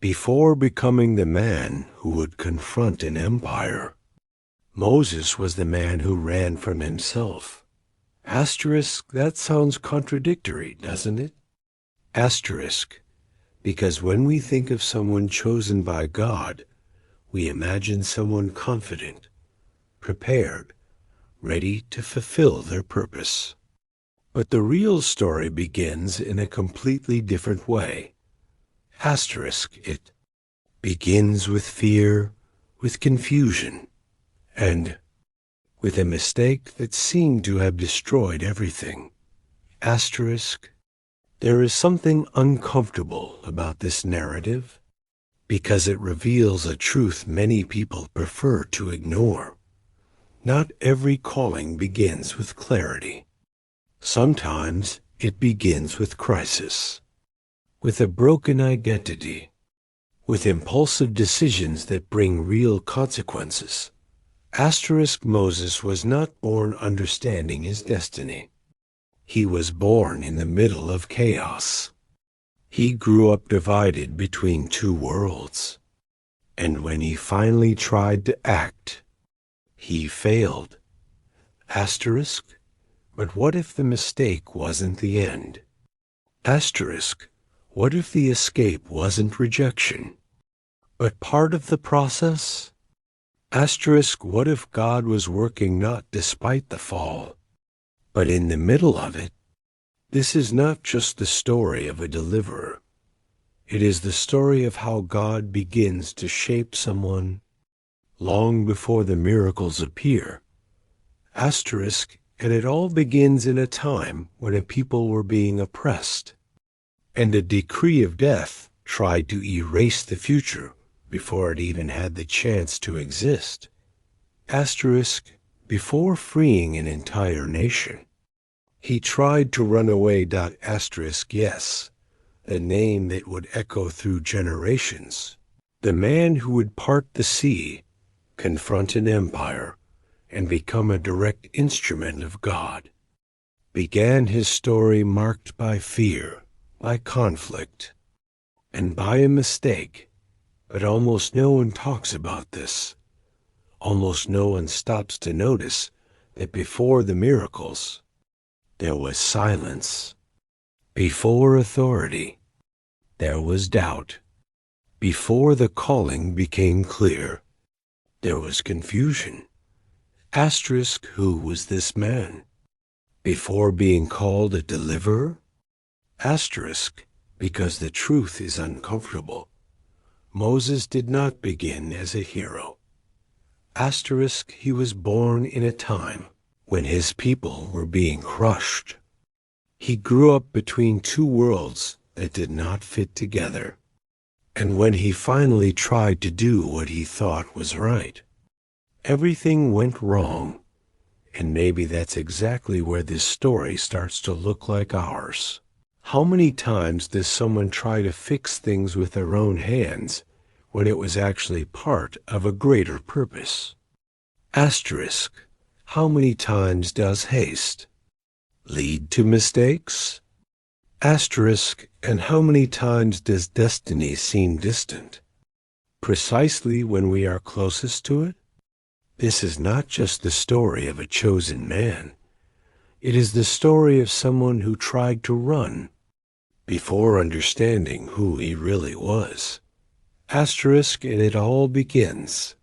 Before becoming the man who would confront an empire, Moses was the man who ran from himself. Asterisk, that sounds contradictory, doesn't it? Asterisk, because when we think of someone chosen by God, we imagine someone confident, prepared, ready to fulfill their purpose. But the real story begins in a completely different way. Asterisk, it begins with fear, with confusion, and with a mistake that seemed to have destroyed everything. Asterisk, there is something uncomfortable about this narrative because it reveals a truth many people prefer to ignore. Not every calling begins with clarity. Sometimes it begins with crisis, with a broken identity, with impulsive decisions that bring real consequences. Asterisk, Moses was not born understanding his destiny. He was born in the middle of chaos. He grew up divided between two worlds. And when he finally tried to act, he failed. Asterisk, but what if the mistake wasn't the end? Asterisk, what if the escape wasn't rejection, but part of the process? Asterisk, what if God was working not despite the fall, but in the middle of it? This is not just the story of a deliverer. It is the story of how God begins to shape someone long before the miracles appear. Asterisk, and it all begins in a time when a people were being oppressed, and a decree of death tried to erase the future before it even had the chance to exist. Asterisk, before freeing an entire nation, he tried to run away. Asterisk, yes, a name that would echo through generations. The man who would part the sea, confront an empire, and become a direct instrument of God, began his story marked by fear, by conflict, and by a mistake. But almost no one talks about this. Almost no one stops to notice that before the miracles, there was silence. Before authority, there was doubt. Before the calling became clear, there was confusion. Asterisk, who was this man? Before being called a deliverer? Asterisk, because the truth is uncomfortable. Moses did not begin as a hero. Asterisk, he was born in a time when his people were being crushed. He grew up between two worlds that did not fit together. And when he finally tried to do what he thought was right, everything went wrong. And maybe that's exactly where this story starts to look like ours. How many times does someone try to fix things with their own hands when it was actually part of a greater purpose? Asterisk, how many times does haste lead to mistakes? Asterisk, and how many times does destiny seem distant, precisely when we are closest to it? This is not just the story of a chosen man. It is the story of someone who tried to run before understanding who he really was. Asterisk, and it all begins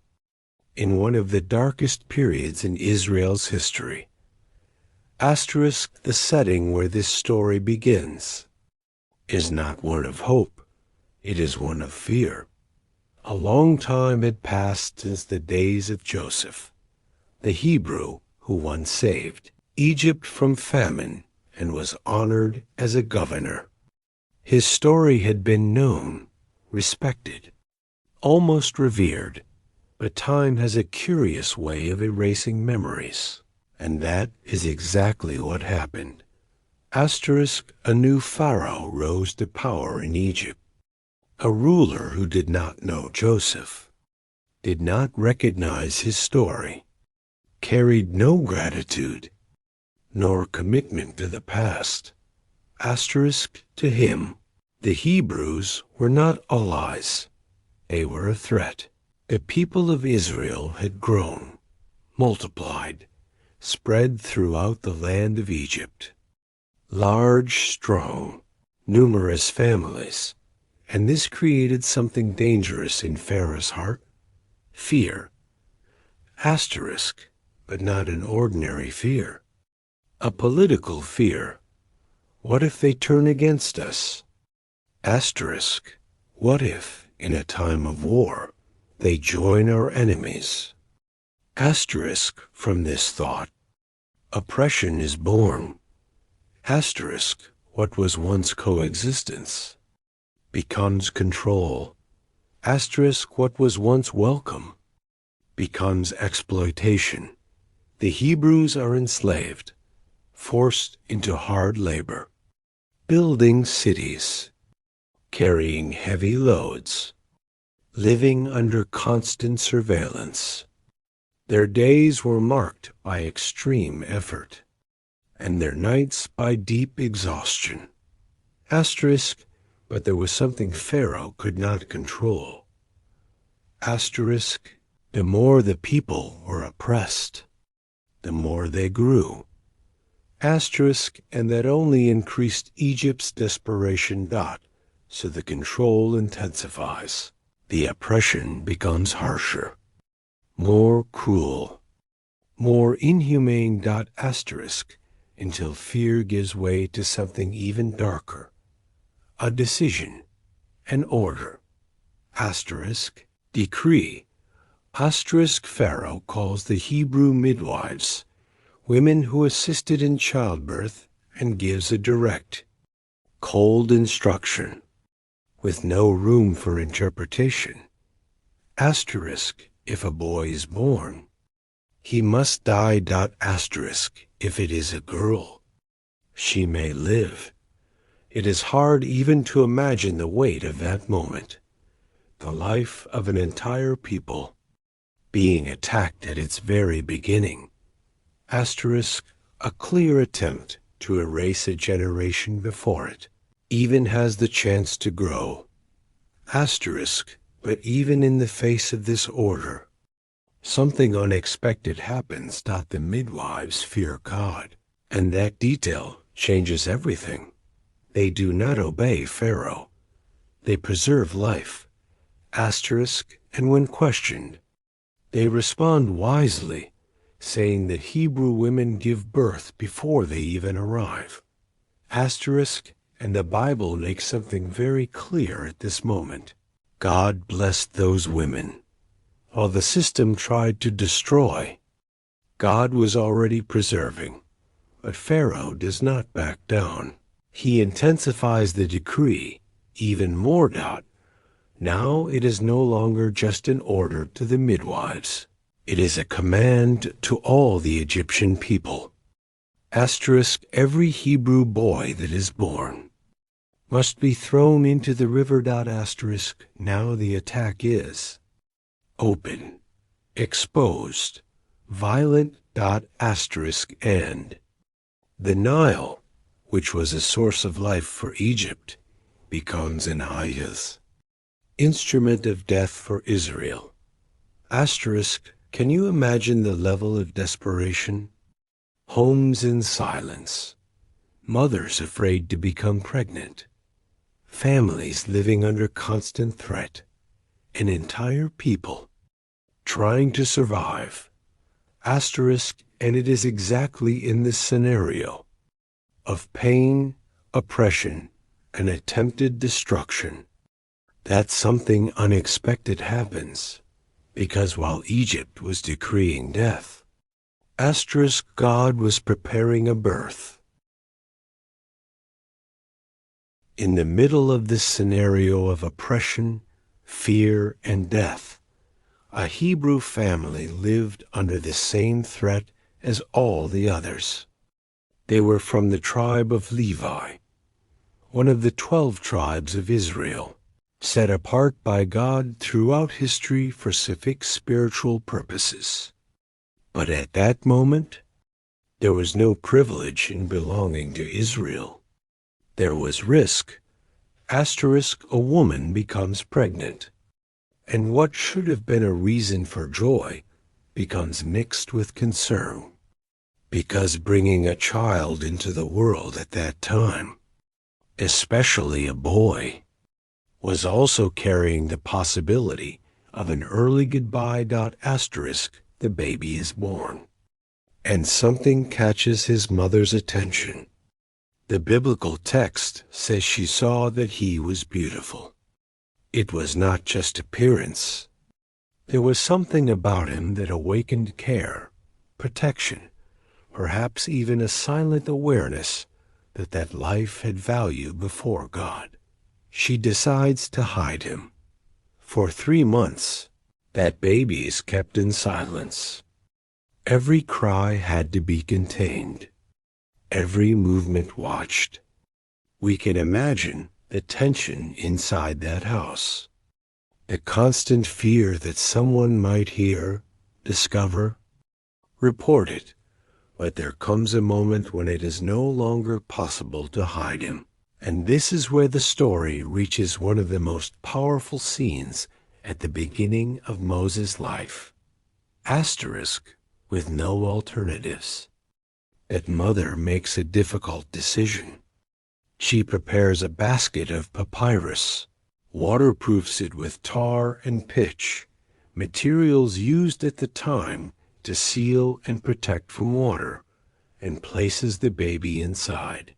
in one of the darkest periods in Israel's history. Asterisk, the setting where this story begins is not one of hope. It is one of fear. A long time had passed since the days of Joseph, the Hebrew who once saved Egypt from famine and was honored as a governor. His story had been known, respected, almost revered, but time has a curious way of erasing memories, and that is exactly what happened. Asterisk, a new pharaoh rose to power in Egypt, a ruler who did not know Joseph, did not recognize his story, carried no gratitude, nor commitment to the past. Asterisk, to him, The Hebrews were not allies. They were a threat. The people of Israel had grown, multiplied, spread throughout the land of Egypt. Large, strong, numerous families. And this created something dangerous in Pharaoh's heart. Fear. Asterisk, but not an ordinary fear. A political fear. What if they turn against us? Asterisk, what if, in a time of war, they join our enemies? Asterisk from this thought. Oppression is born. Asterisk, what was once coexistence becomes control. Asterisk, what was once welcome becomes exploitation. The Hebrews are enslaved, forced into hard labor, building cities, carrying heavy loads, living under constant surveillance. Their days were marked by extreme effort, and their nights by deep exhaustion. Asterisk, but there was something Pharaoh could not control. Asterisk, the more the people were oppressed, the more they grew. Asterisk, and that only increased Egypt's desperation. So the control intensifies. The oppression becomes harsher, more cruel, more inhumane. Asterisk, until fear gives way to something even darker. A decision, an order. Asterisk, decree. Asterisk, Pharaoh calls the Hebrew midwives, women who assisted in childbirth, and gives a direct, cold instruction, with no room for interpretation. Asterisk, if a boy is born, he must die. Asterisk, if it is a girl, she may live. It is hard even to imagine the weight of that moment, the life of an entire people being attacked at its very beginning. Asterisk, a clear attempt to erase a generation before it, even has the chance to grow. Asterisk, but even in the face of this order, something unexpected happens. The midwives fear God, and that detail changes everything. They do not obey Pharaoh. They preserve life. Asterisk, and when questioned, they respond wisely, saying that Hebrew women give birth before they even arrive. Asterisk, and the Bible makes something very clear at this moment. God blessed those women, while the system tried to destroy. God was already preserving, but Pharaoh does not back down. He intensifies the decree even more. Now it is no longer just an order to the midwives. It is a command to all the Egyptian people. Asterisk, every Hebrew boy that is born must be thrown into the river. Asterisk, now the attack is open, exposed, violent. Asterisk, and the Nile, which was a source of life for Egypt, becomes an instrument of death for Israel. Asterisk, can you imagine the level of desperation? Homes in silence, mothers afraid to become pregnant, families living under constant threat, an entire people trying to survive. Asterisk, and it is exactly in this scenario of pain, oppression, and attempted destruction that something unexpected happens, because while Egypt was decreeing death, Asterisk, God was preparing a birth. In the middle of this scenario of oppression, fear, and death, a Hebrew family lived under the same threat as all the others. They were from the tribe of Levi, one of the 12 tribes of Israel, set apart by God throughout history for specific spiritual purposes. But at that moment, there was no privilege in belonging to Israel. There was risk, Asterisk, a woman becomes pregnant, and what should have been a reason for joy becomes mixed with concern, because bringing a child into the world at that time, especially a boy, was also carrying the possibility of an early goodbye. Asterisk, the baby is born, and something catches his mother's attention. The biblical text says she saw that he was beautiful. It was not just appearance. There was something about him that awakened care, protection, perhaps even a silent awareness that life had value before God. She decides to hide him. For 3 months, that baby is kept in silence. Every cry had to be contained. Every movement watched. We can imagine the tension inside that house. The constant fear that someone might hear, discover, report it. But there comes a moment when it is no longer possible to hide him. And this is where the story reaches one of the most powerful scenes at the beginning of Moses' life. Asterisk, with no alternatives. That mother makes a difficult decision. She prepares a basket of papyrus, waterproofs it with tar and pitch, materials used at the time to seal and protect from water, and places the baby inside.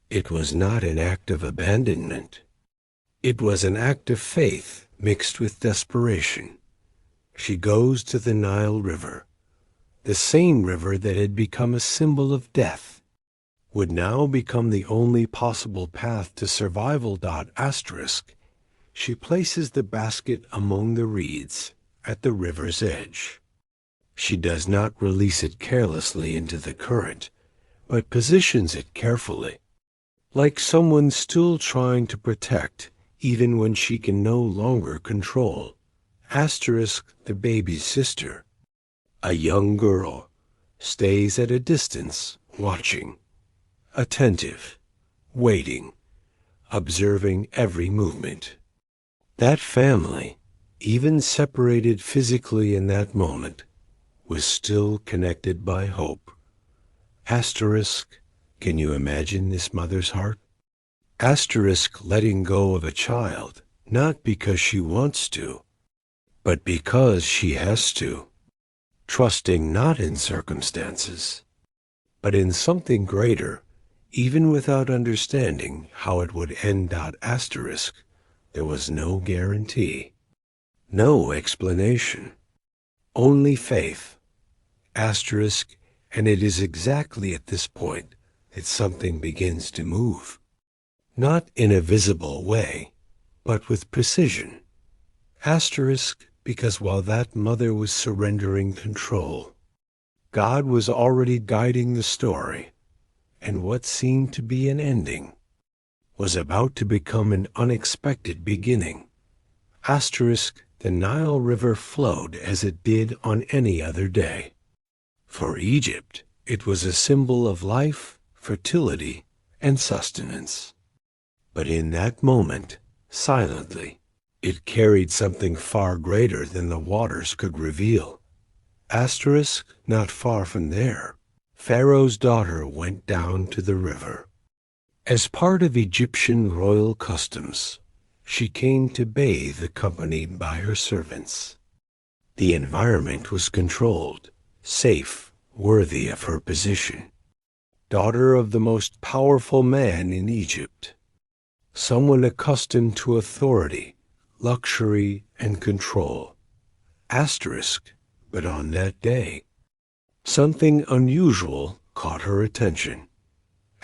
It was not an act of abandonment. It was an act of faith mixed with desperation. She goes to the Nile River. The same river that had become a symbol of death would now become the only possible path to survival. Asterisk, she places the basket among the reeds at the river's edge. She does not release it carelessly into the current, but positions it carefully, like someone still trying to protect even when she can no longer control. Asterisk, the baby's sister, a young girl, stays at a distance, watching, attentive, waiting, observing every movement. That family, even separated physically in that moment, was still connected by hope. Asterisk, can you imagine this mother's heart? Asterisk, letting go of a child, not because she wants to, but because she has to. Trusting not in circumstances, but in something greater, even without understanding how it would end. Asterisk, there was no guarantee, no explanation, only faith. Asterisk, and it is exactly at this point that something begins to move. Not in a visible way, but with precision. Asterisk, because while that mother was surrendering control, God was already guiding the story, and what seemed to be an ending was about to become an unexpected beginning. Asterisk, the Nile River flowed as it did on any other day. For Egypt, it was a symbol of life, fertility, and sustenance. But in that moment, silently, it carried something far greater than the waters could reveal. Asterisk, not far from there, Pharaoh's daughter went down to the river. As part of Egyptian royal customs, she came to bathe accompanied by her servants. The environment was controlled, safe, worthy of her position. Daughter of the most powerful man in Egypt, someone accustomed to authority, luxury, and control. Asterisk, but on that day, something unusual caught her attention.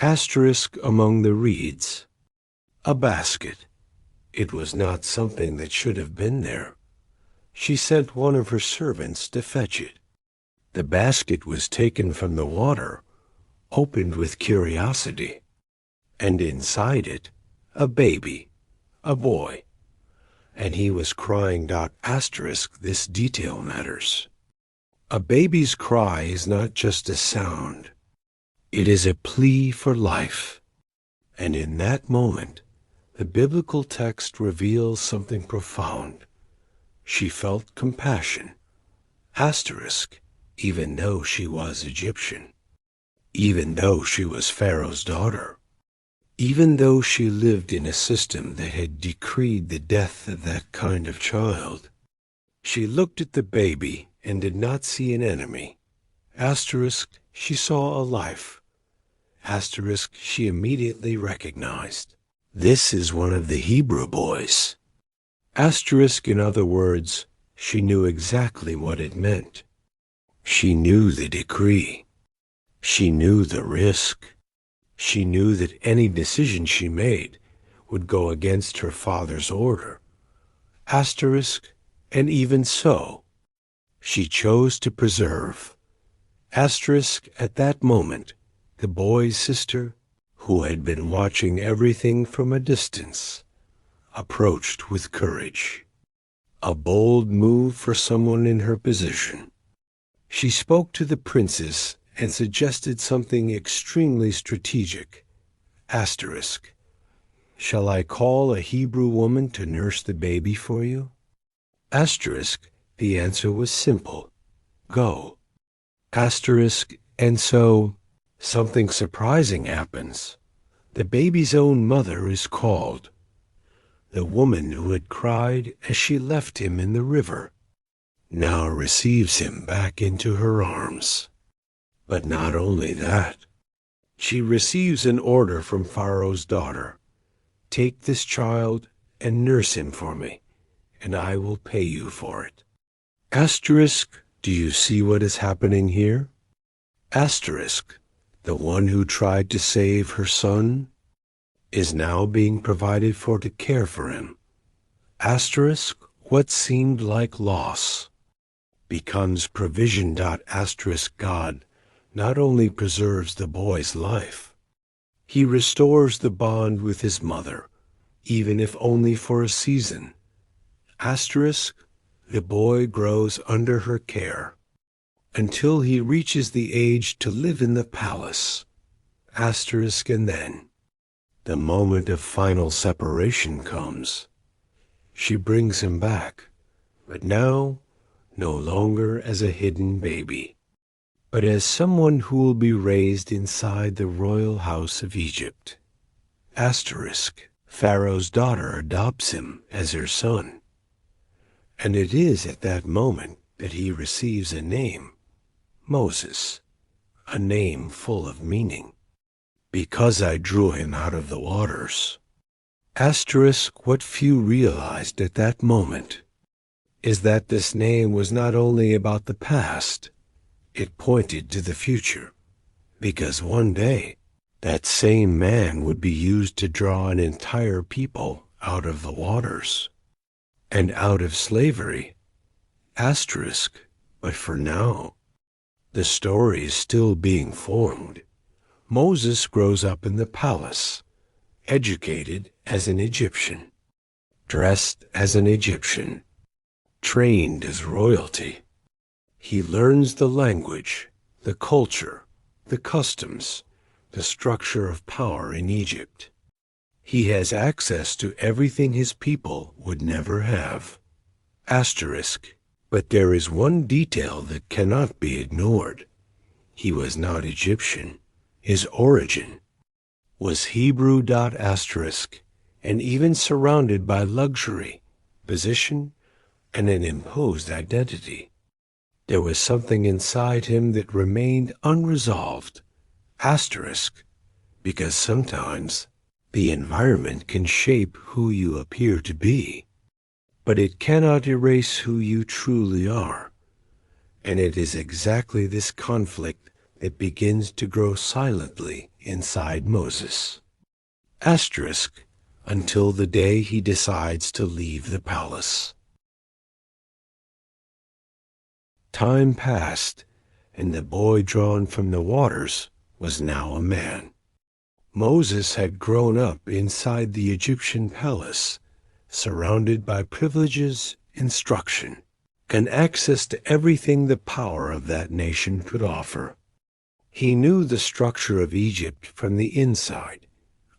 Asterisk, among the reeds, a basket. It was not something that should have been there. She sent one of her servants to fetch it. The basket was taken from the water, opened with curiosity, and inside it, a baby, a boy. And he was crying. Asterisk, this detail matters. A baby's cry is not just a sound. It is a plea for life. And in that moment, The biblical text reveals something profound. She felt compassion. Asterisk, even though she was Egyptian, even though she was Pharaoh's daughter, even though she lived in a system that had decreed the death of that kind of child. She looked at the baby and did not see an enemy. Asterisk, she saw a life. Asterisk, she immediately recognized. This is one of the Hebrew boys. Asterisk, in other words, she knew exactly what it meant. She knew the decree. She knew the risk. She knew that any decision she made would go against her father's order. Asterisk, and even so, she chose to preserve. Asterisk, at that moment, the boy's sister, who had been watching everything from a distance, approached with courage. A bold move for someone in her position. She spoke to the princess and suggested something extremely strategic. Asterisk, shall I call a Hebrew woman to nurse the baby for you? Asterisk, the answer was simple. Go. Asterisk, and so something surprising happens. The baby's own mother is called. The woman who had cried as she left him in the river now receives him back into her arms. But not only that, she receives an order from Pharaoh's daughter. Take this child and nurse him for me, and I will pay you for it. Asterisk, do you see what is happening here? Asterisk, the one who tried to save her son is now being provided for to care for him. Asterisk, what seemed like loss becomes provision. Asterisk, God not only preserves the boy's life, he restores the bond with his mother, even if only for a season. Asterisk, the boy grows under her care until he reaches the age to live in the palace. Asterisk, and then the moment of final separation comes. She brings him back, but now no longer as a hidden baby, but as someone who will be raised inside the royal house of Egypt. Asterisk, Pharaoh's daughter adopts him as her son, and it is at that moment that he receives a name, Moses, a name full of meaning. Because I drew him out of the waters. Asterisk, what few realized at that moment is that this name was not only about the past, it pointed to the future, because one day that same man would be used to draw an entire people out of the waters and out of slavery. Asterisk, but for now, the story is still being formed. Moses grows up in the palace, educated as an Egyptian, dressed as an Egyptian, trained as royalty. He learns the language, the culture, the customs, the structure of power in Egypt. He has access to everything his people would never have. Asterisk, but there is one detail that cannot be ignored. He was not Egyptian. His origin was Hebrew. Asterisk, and even surrounded by luxury, position, and an imposed identity. There was something inside him that remained unresolved. Asterisk, because sometimes the environment can shape who you appear to be, but it cannot erase who you truly are. And it is exactly this conflict that begins to grow silently inside Moses. Asterisk, until the day he decides to leave the palace. Time passed, and the boy drawn from the waters was now a man. Moses had grown up inside the Egyptian palace, surrounded by privileges, instruction, and access to everything the power of that nation could offer. He knew the structure of Egypt from the inside,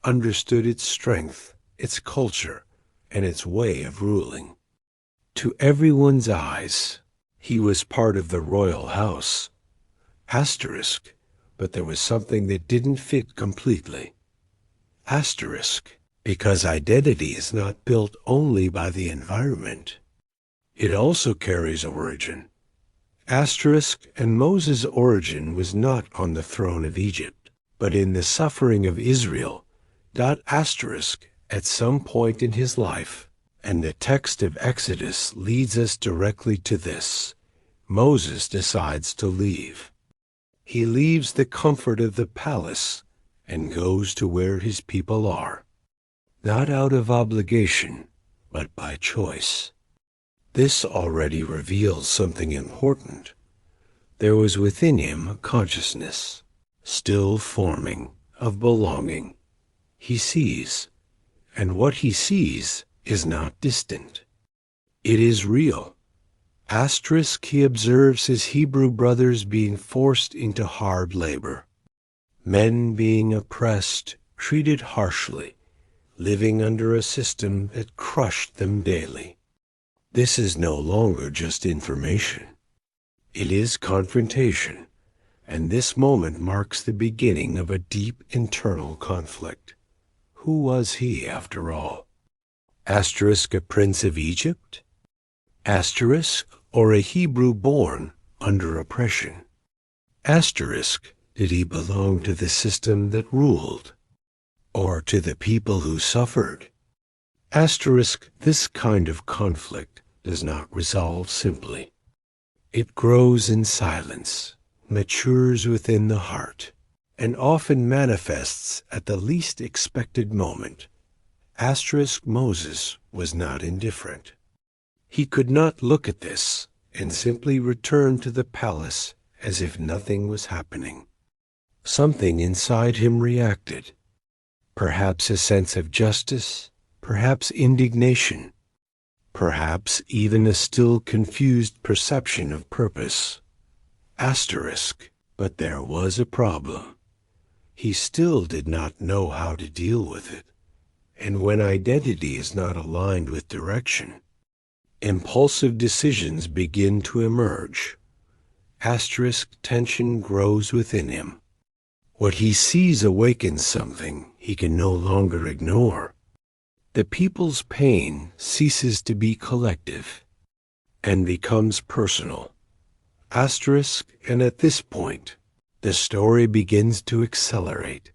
understood its strength, its culture, and its way of ruling. To everyone's eyes, he was part of the royal house. Asterisk, but there was something that didn't fit completely. Asterisk, because identity is not built only by the environment. It also carries origin. Asterisk, and Moses' origin was not on the throne of Egypt, but in the suffering of Israel. Asterisk, at some point in his life, and the text of Exodus leads us directly to this. Moses decides to leave. He leaves the comfort of the palace and goes to where his people are, not out of obligation, but by choice. This already reveals something important. There was within him a consciousness, still forming, of belonging. He sees, and what he sees is not distant. It is real. Asterisk, he observes his Hebrew brothers being forced into hard labor, men being oppressed, treated harshly, living under a system that crushed them daily. This is no longer just information. It is confrontation, and this moment marks the beginning of a deep internal conflict. Who was he, after all? Asterisk, a prince of Egypt? Asterisk, or a Hebrew born under oppression? Asterisk, did he belong to the system that ruled, or to the people who suffered? Asterisk, this kind of conflict does not resolve simply. It grows in silence, matures within the heart, and often manifests at the least expected moment. Asterisk, Moses was not indifferent. He could not look at this and simply return to the palace as if nothing was happening. Something inside him reacted, perhaps a sense of justice, perhaps indignation, perhaps even a still confused perception of purpose. Asterisk, but there was a problem. He still did not know how to deal with it. And when identity is not aligned with direction, impulsive decisions begin to emerge. Asterisk, tension grows within him. What he sees awakens something he can no longer ignore. The people's pain ceases to be collective and becomes personal. Asterisk, and at this point, the story begins to accelerate.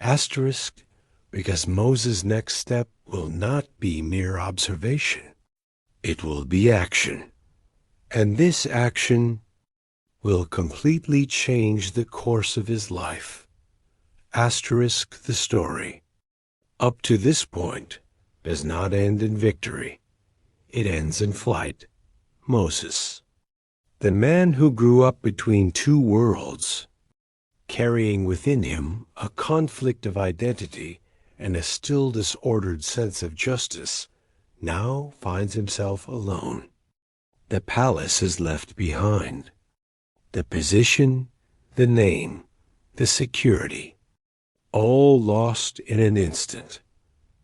Asterisk, because Moses' next step will not be mere observation. It will be action. And this action will completely change the course of his life. Asterisk, the story, up to this point, does not end in victory. It ends in flight. Moses, the man who grew up between two worlds, carrying within him a conflict of identity and a still disordered sense of justice, now finds himself alone. The palace is left behind. The position, the name, the security, all lost in an instant.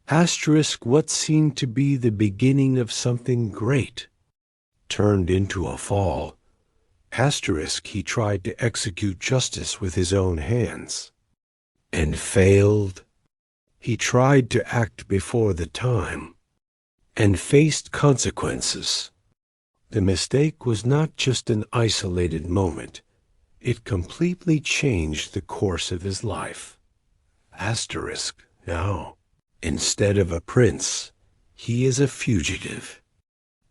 Asterisk, what seemed to be the beginning of something great turned into a fall. Asterisk, he tried to execute justice with his own hands and failed. He tried to act before the time and faced consequences. The mistake was not just an isolated moment. It completely changed the course of his life. Asterisk, now, instead of a prince, he is a fugitive.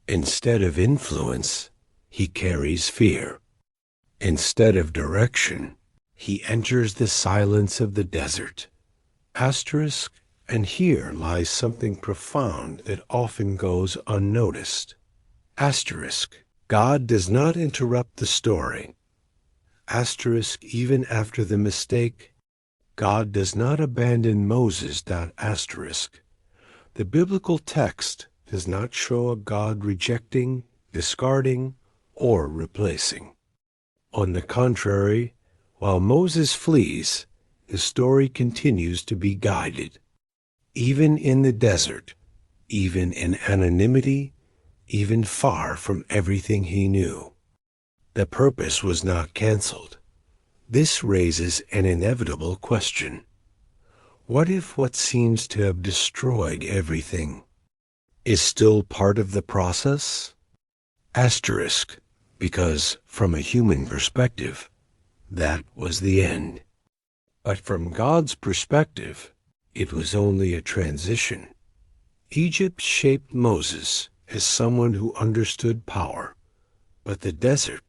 Instead of influence, he carries fear. Instead of direction, he enters the silence of the desert. Asterisk, and here lies something profound that often goes unnoticed. Asterisk, God does not interrupt the story. Asterisk, even after the mistake, God does not abandon Moses. Asterisk, the biblical text does not show a God rejecting, discarding, or replacing. On the contrary, while Moses flees, the story continues to be guided. even in the desert, even in anonymity, even far from everything he knew. The purpose was not canceled. This raises an inevitable question. What if what seems to have destroyed everything is still part of the process? Asterisk, because from a human perspective, that was the end. But from God's perspective, it was only a transition. Egypt shaped Moses as someone who understood power, but the desert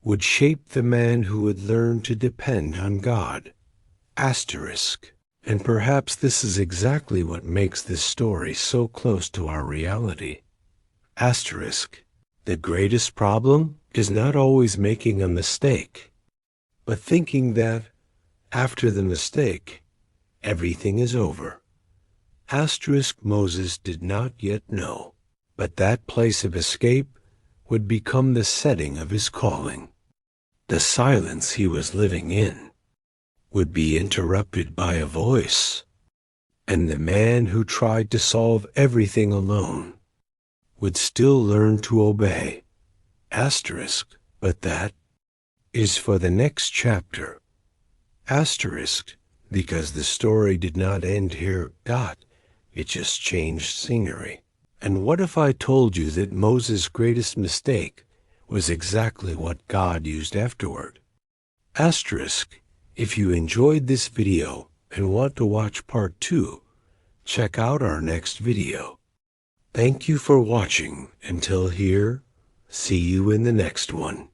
would shape the man who would learn to depend on God. Asterisk. And perhaps this is exactly what makes this story so close to our reality. Asterisk. The greatest problem is not always making a mistake, but thinking that after the mistake, everything is over. Asterisk. Moses did not yet know, but that place of escape would become the setting of his calling. The silence he was living in would be interrupted by a voice, and the man who tried to solve everything alone would still learn to obey. Asterisk. But that is for the next chapter. Asterisk. Because the story did not end here. It just changed scenery. And what if I told you that Moses' greatest mistake was exactly what God used afterward? Asterisk. If you enjoyed this video and want to watch part 2, check out our next video. Thank you for watching. Until here, see you in the next one.